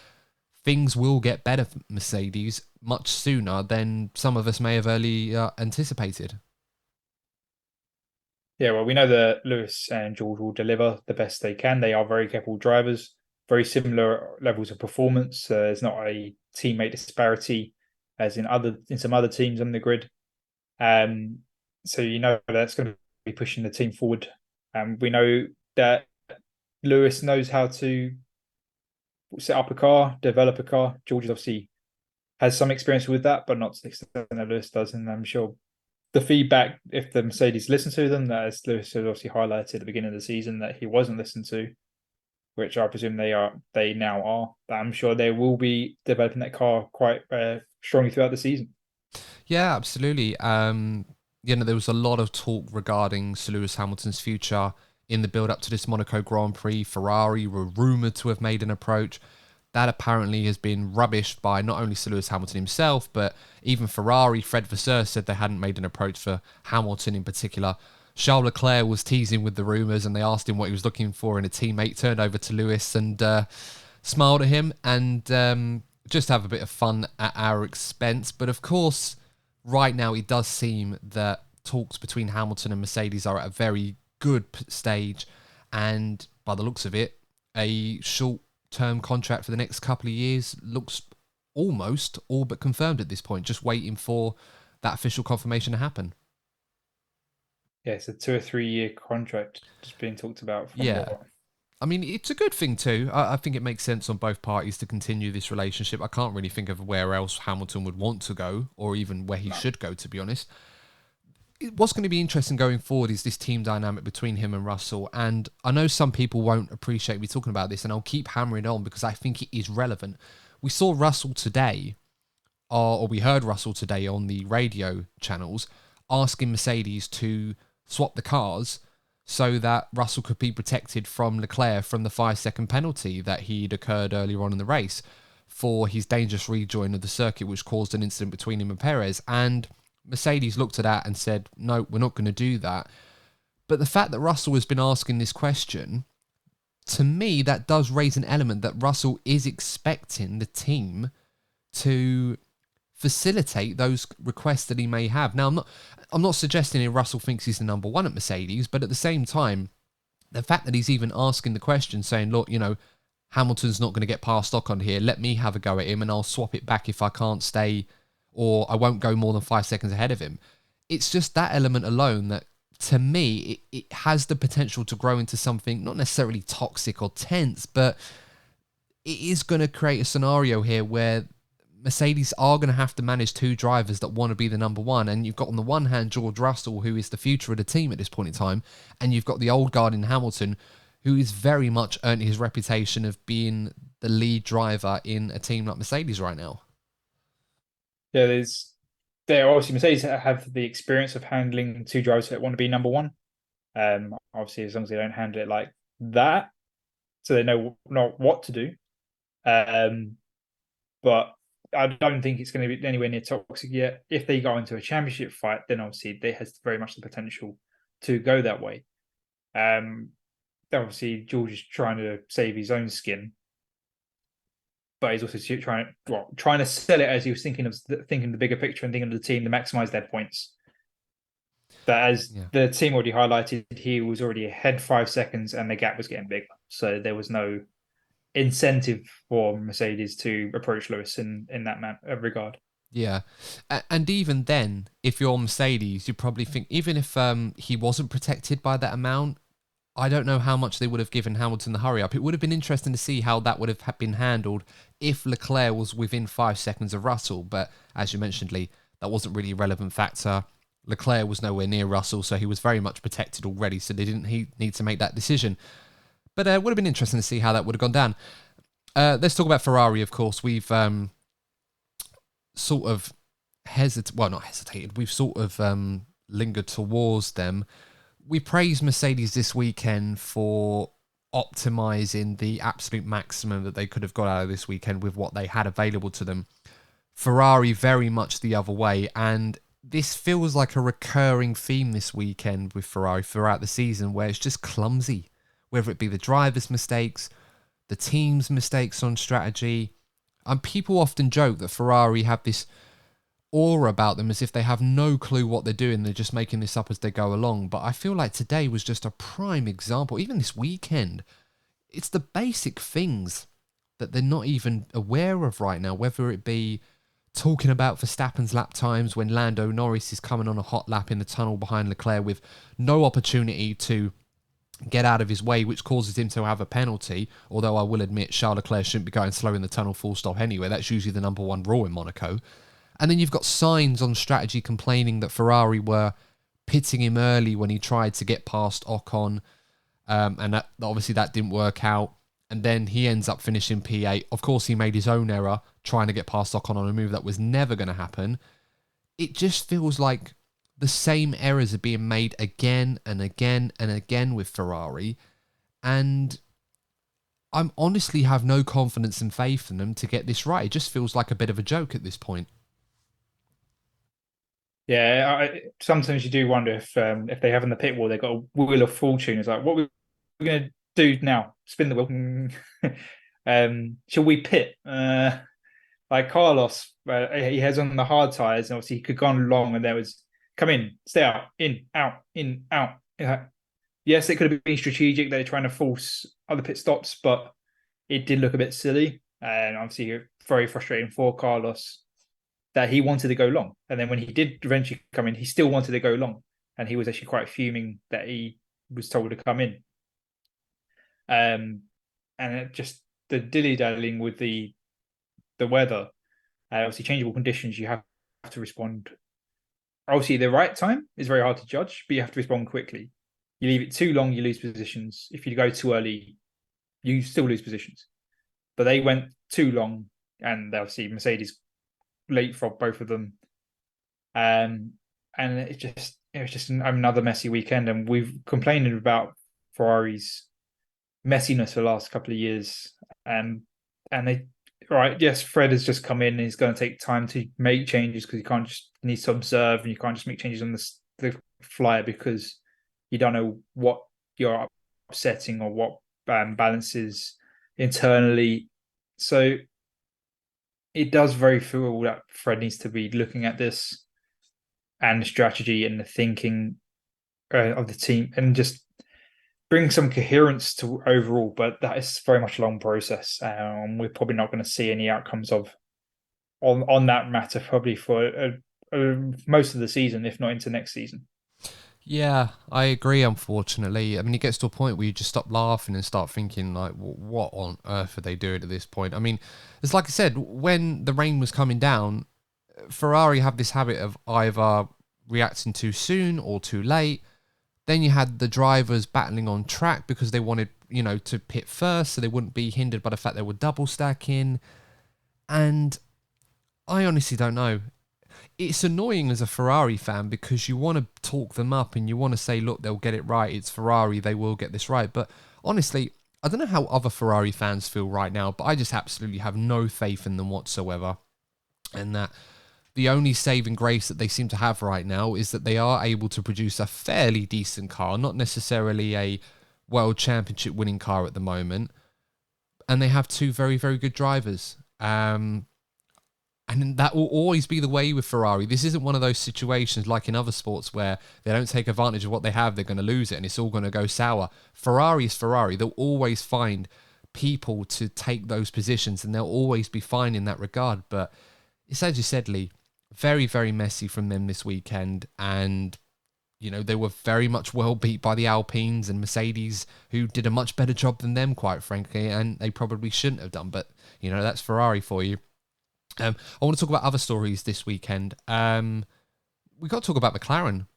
things will get better for Mercedes much sooner than some of us may have early anticipated. Yeah, well, we know that Lewis and George will deliver the best they can. They are very capable drivers, very similar levels of performance. There's not a teammate disparity as in some other teams on the grid. Um, so that's going to be pushing the team forward. We know that Lewis knows how to set up a car, develop a car. George obviously has some experience with that, but not to the extent that Lewis does. And I'm sure the feedback, if the Mercedes listen to them, that as Lewis has obviously highlighted at the beginning of the season that he wasn't listened to, which I presume they now are. But I'm sure they will be developing that car quite strongly throughout the season. Yeah, absolutely. There was a lot of talk regarding Sir Lewis Hamilton's future in the build up to this Monaco Grand Prix. Ferrari were rumoured to have made an approach. That apparently has been rubbished by not only Sir Lewis Hamilton himself, but even Ferrari. Fred Vasseur said they hadn't made an approach for Hamilton in particular. Charles Leclerc was teasing with the rumours, and they asked him what he was looking for in a teammate. Turned over to Lewis and smiled at him and just have a bit of fun at our expense. But of course, right now it does seem that talks between Hamilton and Mercedes are at a very good stage, and by the looks of it, a short-term contract for the next couple of years looks almost all but confirmed at this point, just waiting for that official confirmation to happen. Yeah, it's a 2 or 3 year contract just being talked about from Yeah. what. I mean, it's a good thing too. I think it makes sense on both parties to continue this relationship. I can't really think of where else Hamilton would want to go or even where he No. should go, to be honest. What's going to be interesting going forward is this team dynamic between him and Russell. And I know some people won't appreciate me talking about this, and I'll keep hammering on because I think it is relevant. We saw Russell today, or we heard Russell today on the radio channels asking Mercedes to swap the cars so that Russell could be protected from Leclerc from the 5-second penalty that he'd occurred earlier on in the race for his dangerous rejoin of the circuit, which caused an incident between him and Perez. And Mercedes looked at that and said, no, we're not going to do that. But the fact that Russell has been asking this question, to me, that does raise an element that Russell is expecting the team to facilitate those requests that he may have. Now, I'm not suggesting here Russell thinks he's the number one at Mercedes, but at the same time, the fact that he's even asking the question, saying, look, Hamilton's not going to get past Ocon here. Let me have a go at him and I'll swap it back if I can't stay, or I won't go more than 5 seconds ahead of him. It's just that element alone that, to me, it has the potential to grow into something not necessarily toxic or tense, but it is going to create a scenario here where Mercedes are going to have to manage two drivers that want to be the number one. And you've got on the one hand George Russell, who is the future of the team at this point in time, and you've got the old guard in Hamilton, who is very much earned his reputation of being the lead driver in a team like Mercedes right now. Yeah, there obviously Mercedes have the experience of handling two drivers that want to be number one. Obviously, as long as they don't handle it like that, so they know not what to do. But I don't think it's going to be anywhere near toxic yet. If they go into a championship fight, then obviously they has very much the potential to go that way. Obviously George is trying to save his own skin, but he's also trying to sell it as he was thinking the bigger picture and thinking of the team to maximize their points. But as Yeah. the team already highlighted, he was already ahead 5 seconds, and the gap was getting bigger. So there was no incentive for Mercedes to approach Lewis in that regard. Yeah. And even then, if you're Mercedes, you probably think, even if he wasn't protected by that amount, I don't know how much they would have given Hamilton the hurry up. It would have been interesting to see how that would have been handled if Leclerc was within 5 seconds of Russell. But as you mentioned, Lee, that wasn't really a relevant factor. Leclerc was nowhere near Russell, so he was very much protected already, so they didn't need to make that decision. But it would have been interesting to see how that would have gone down. Let's talk about Ferrari, of course. We've sort of not hesitated. We've sort of lingered towards them. We praised Mercedes this weekend for optimizing the absolute maximum that they could have got out of this weekend with what they had available to them. Ferrari very much the other way, and this feels like a recurring theme this weekend with Ferrari throughout the season, where it's just clumsy, whether it be the driver's mistakes, the team's mistakes on strategy. And people often joke that Ferrari have this aura about them as if they have no clue what they're doing. They're just making this up as they go along. But I feel like today was just a prime example. Even this weekend, it's the basic things that they're not even aware of right now, whether it be talking about Verstappen's lap times when Lando Norris is coming on a hot lap in the tunnel behind Leclerc with no opportunity to get out of his way, which causes him to have a penalty. Although I will admit Charles Leclerc shouldn't be going slow in the tunnel full stop anyway. That's usually the number one rule in Monaco. And then you've got Sainz on strategy complaining that Ferrari were pitting him early when he tried to get past Ocon. And that obviously that didn't work out. And then he ends up finishing P8. Of course, he made his own error trying to get past Ocon on a move that was never going to happen. It just feels like the same errors are being made again and again and again with Ferrari. And I honestly have no confidence and faith in them to get this right. It just feels like a bit of a joke at this point. Yeah, sometimes you do wonder if they have in the pit wall, they've got a wheel of fortune. It's like, what are we going to do now? Spin the wheel. Shall we pit? Like Carlos, he has on the hard tires, and obviously he could go on long, and there was come in, stay out, in, out. Yes, it could have been strategic. They're trying to force other pit stops, but it did look a bit silly, and obviously very frustrating for Carlos that he wanted to go long. And then when he did eventually come in, he still wanted to go long. And he was actually quite fuming that he was told to come in. And it just the dilly-dallying with the weather, obviously changeable conditions, you have to respond. Obviously, the right time is very hard to judge, but you have to respond quickly. You leave it too long, you lose positions. If you go too early, you still lose positions. But they went too long, and obviously Mercedes leapfrog both of them, and it was just another messy weekend. And we've complained about Ferrari's messiness for the last couple of years, and they yes, Fred has just come in and he's going to take time to make changes because you can't just need to observe, and you can't just make changes on the fly because you don't know what you're upsetting or what balances internally. So it does very feel that Fred needs to be looking at this and the strategy and the thinking of the team and just bring some coherence to overall. But that is very much a long process. We're probably not going to see any outcomes on that matter probably for most of the season, if not into next season. Yeah, I agree, unfortunately. I mean, it gets to a point where you just stop laughing and start thinking, like, what on earth are they doing at this point? I mean, it's like I said, when the rain was coming down, Ferrari have this habit of either reacting too soon or too late. Then you had the drivers battling on track because they wanted, to pit first so they wouldn't be hindered by the fact they were double stacking. And I honestly don't know. It's annoying as a Ferrari fan because you want to talk them up and you want to say, look, they'll get it right. It's Ferrari. They will get this right. But honestly, I don't know how other Ferrari fans feel right now, but I just absolutely have no faith in them whatsoever. And that the only saving grace that they seem to have right now is that they are able to produce a fairly decent car, not necessarily a world championship winning car at the moment. And they have two very, very good drivers. And that will always be the way with Ferrari. This isn't one of those situations like in other sports where they don't take advantage of what they have, they're going to lose it and it's all going to go sour. Ferrari is Ferrari. They'll always find people to take those positions and they'll always be fine in that regard. But it's as you said, Lee, very, very messy from them this weekend. And, you know, they were very much well beat by the Alpines and Mercedes, who did a much better job than them, quite frankly, and they probably shouldn't have done. But, you know, that's Ferrari for you. I want to talk about other stories this weekend. We got to talk about McLaren.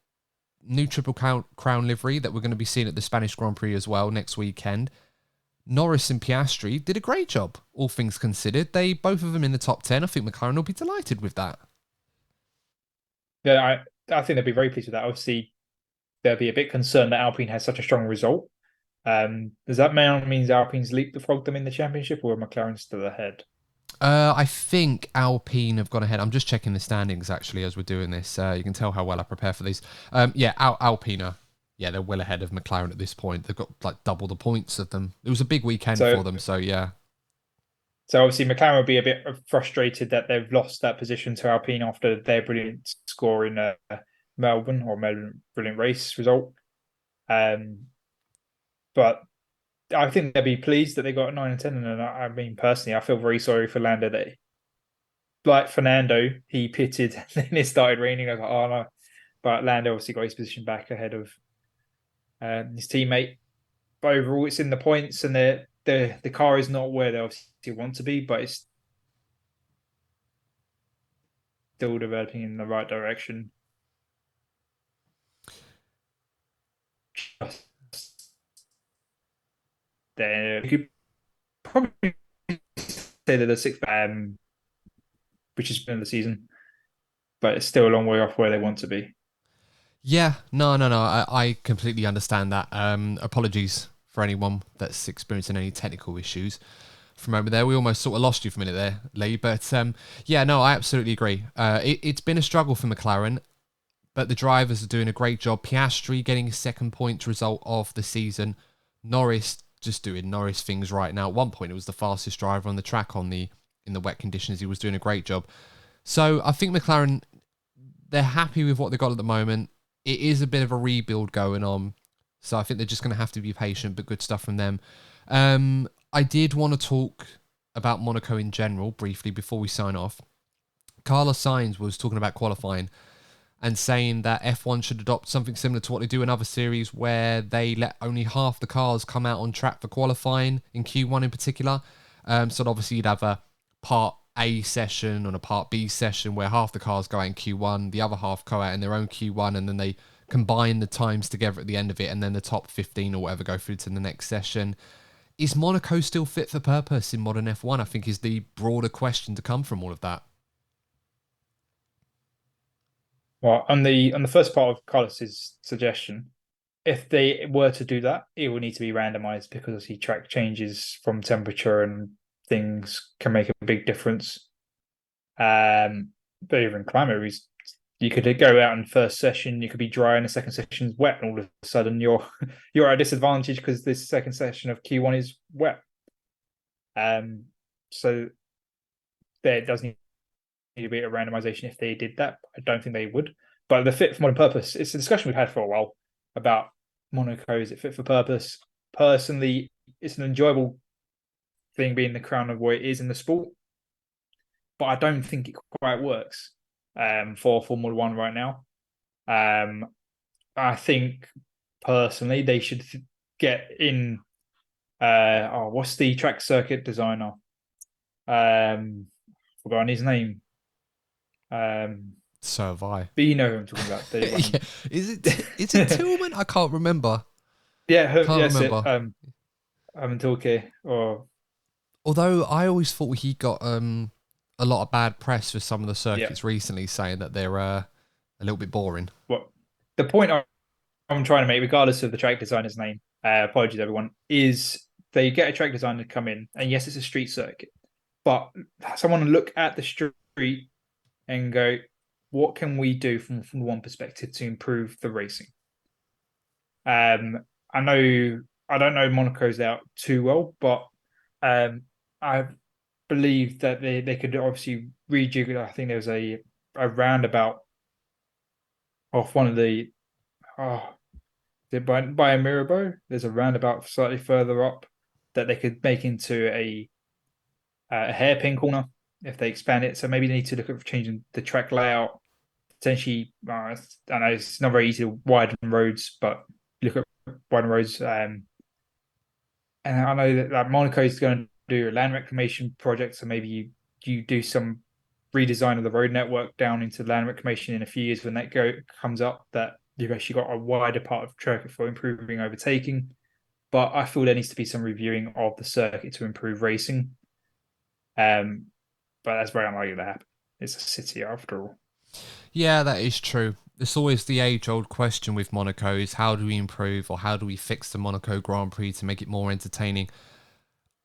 New Triple Crown livery that we're going to be seeing at the Spanish Grand Prix as well next weekend. Norris and Piastri did a great job, all things considered. They both of them in the top 10. I think McLaren will be delighted with that. Yeah, I think they'll be very pleased with that. Obviously, they'll be a bit concerned that Alpine has such a strong result. Does that mean Alpine's leapfrogged them in the championship, or are McLaren still ahead? I think Alpine have gone ahead. I'm just checking the standings actually as we're doing this. You can tell how well I prepare for these. Alpine are, they're well ahead of McLaren at this point. They've got like double the points of them. It was a big weekend So, for them, so yeah. so obviously McLaren will be a bit frustrated that they've lost that position to Alpine after their brilliant score in Melbourne brilliant race result. But I think they'll be pleased that they got 9 and 10. And I mean, personally, I feel very sorry for Lando that, like Fernando, he pitted and then it started raining. I was like, oh no. But Lando obviously got his position back ahead of his teammate. But overall, it's in the points, and the car is not where they obviously want to be, but it's still developing in the right direction. There, you could probably say that the sixth, which is been the season, but it's still a long way off where they want to be. Yeah, no. I completely understand that. Apologies for anyone that's experiencing any technical issues from over there. We almost sort of lost you for a minute there, Lee. But I absolutely agree. It's been a struggle for McLaren, but the drivers are doing a great job. Piastri getting his second point result of the season. Norris just doing Norris things right now. At one point, it was the fastest driver on the track in the wet conditions. He was doing a great job. So I think McLaren, they're happy with what they got at the moment. It is a bit of a rebuild going on. So I think they're just going to have to be patient, but good stuff from them. I did want to talk about Monaco in general briefly before we sign off. Carlos Sainz was talking about qualifying and saying that F1 should adopt something similar to what they do in other series where they let only half the cars come out on track for qualifying, in Q1 in particular. So obviously you'd have a Part A session and a Part B session where half the cars go out in Q1, the other half go out in their own Q1, and then they combine the times together at the end of it, and then the top 15 or whatever go through to the next session. Is Monaco still fit for purpose in modern F1? I think is the broader question to come from all of that. Well, on the first part of Carlos's suggestion, if they were to do that, it would need to be randomized because obviously track changes from temperature and things can make a big difference. But even climate, you could go out in first session, you could be dry, and the second session's wet, and all of a sudden you're at a disadvantage because this second session of Q1 is wet. So there does need to be a randomization if they did that. I don't think they would. But the fit for modern purpose, it's a discussion we've had for a while about Monaco. Is it fit for purpose? Personally, it's an enjoyable thing being the crown of what it is in the sport. But I don't think it quite works for Formula One right now. I think personally they should get in. What's the track circuit designer? Forgotten his name. So have I. But you know who I'm talking about. Yeah. Is it Tillman? I can't remember. Can't Yes, remember. I'm talking. Or Although I always thought he got a lot of bad press for some of the yeah, circuits recently, saying that they're a little bit boring. what the point I'm trying to make, regardless of the track designer's name, apologies everyone, is they get a track designer to come in, and yes, it's a street circuit, but someone look at the street and go, what can we do from one perspective to improve the racing? I know I don't know Monaco's out too well, but I believe that they could obviously rejig it. I think there was a roundabout off one of the by Mirabeau. There's a roundabout slightly further up that they could make into a hairpin corner if they expand it. So maybe they need to look at changing the track layout. Potentially, I know it's not very easy to widen roads, but look at widen roads. And I know that Monaco is going to do a land reclamation project, so maybe you do some redesign of the road network down into land reclamation in a few years when that comes up. That you've actually got a wider part of track for improving overtaking. But I feel there needs to be some reviewing of the circuit to improve racing. But that's very unlikely to happen. It's a city after all. Yeah, that is true. It's always the age-old question with Monaco is how do we improve or how do we fix the Monaco Grand Prix to make it more entertaining?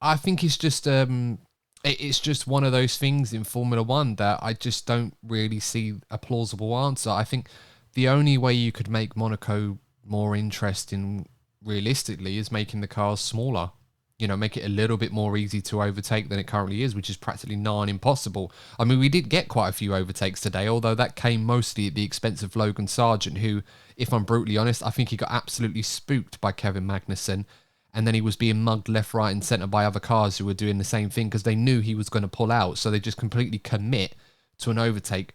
I think it's just one of those things in Formula One that I just don't really see a plausible answer. I think the only way you could make Monaco more interesting realistically is making the cars smaller. You know, make it a little bit more easy to overtake than it currently is, which is practically nigh impossible. I mean, we did get quite a few overtakes today, although that came mostly at the expense of Logan Sargent, who, if I'm brutally honest, I think he got absolutely spooked by Kevin Magnussen, and then he was being mugged left, right and centre by other cars who were doing the same thing because they knew he was going to pull out, so they just completely commit to an overtake,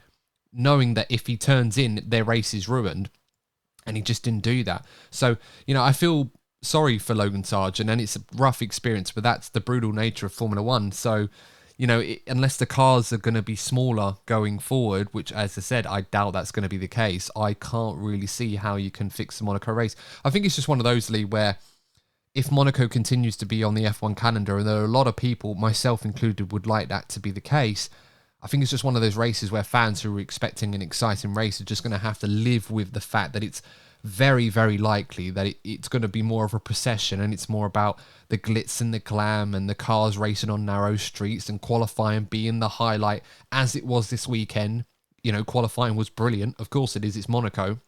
knowing that if he turns in, their race is ruined, and he just didn't do that. So, you know, I feel sorry for Logan Sargent, and it's a rough experience, but that's the brutal nature of Formula One. So, you know, unless the cars are going to be smaller going forward, which, as I said, I doubt that's going to be the case, I can't really see how you can fix the Monaco race. I think it's just one of those, Lee, where if Monaco continues to be on the F1 calendar, and there are a lot of people, myself included, would like that to be the case, I think it's just one of those races where fans who are expecting an exciting race are just going to have to live with the fact that it's very, very likely that it's going to be more of a procession, and it's more about the glitz and the glam and the cars racing on narrow streets and qualifying being the highlight, as it was this weekend. You know, qualifying was brilliant. Of course it is. It's Monaco.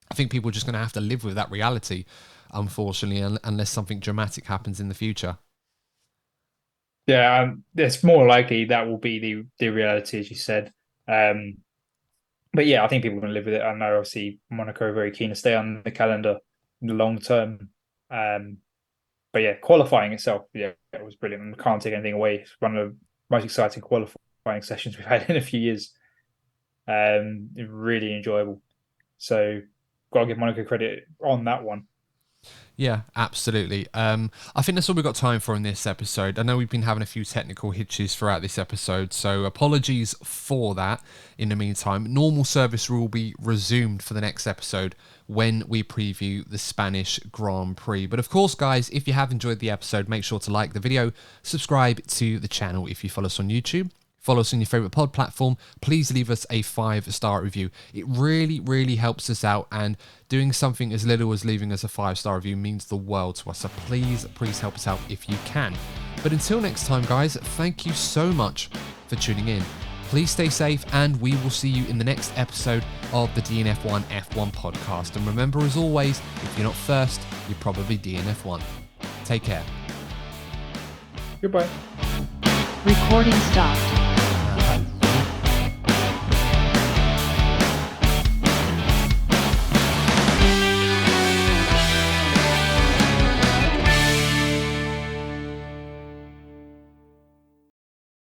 I think people are just going to have to live with that reality, unfortunately, unless something dramatic happens in the future. Yeah, it's more likely that will be the reality, as you said. But yeah, I think people are going to live with it. I know, obviously, Monaco are very keen to stay on the calendar in the long term. But yeah, qualifying itself, yeah, it was brilliant. I can't take anything away. It's one of the most exciting qualifying sessions we've had in a few years. Really enjoyable. So, got to give Monaco credit on that one. Yeah, absolutely. I think that's all we've got time for in this episode. I know we've been having a few technical hitches throughout this episode, so apologies for that. In the meantime, normal service will be resumed for the next episode when we preview the Spanish Grand Prix. But of course, guys, if you have enjoyed the episode, make sure to like the video, subscribe to the channel if you follow us on YouTube. Follow us on your favourite pod platform. Please leave us a 5-star review. It really, really helps us out, and doing something as little as leaving us a 5-star review means the world to us. So please help us out if you can. But until next time, guys, thank you so much for tuning in. Please stay safe, and we will see you in the next episode of the DNF1 F1 podcast. And remember, as always, if you're not first, you're probably DNF1. Take care. Goodbye. Recording stopped.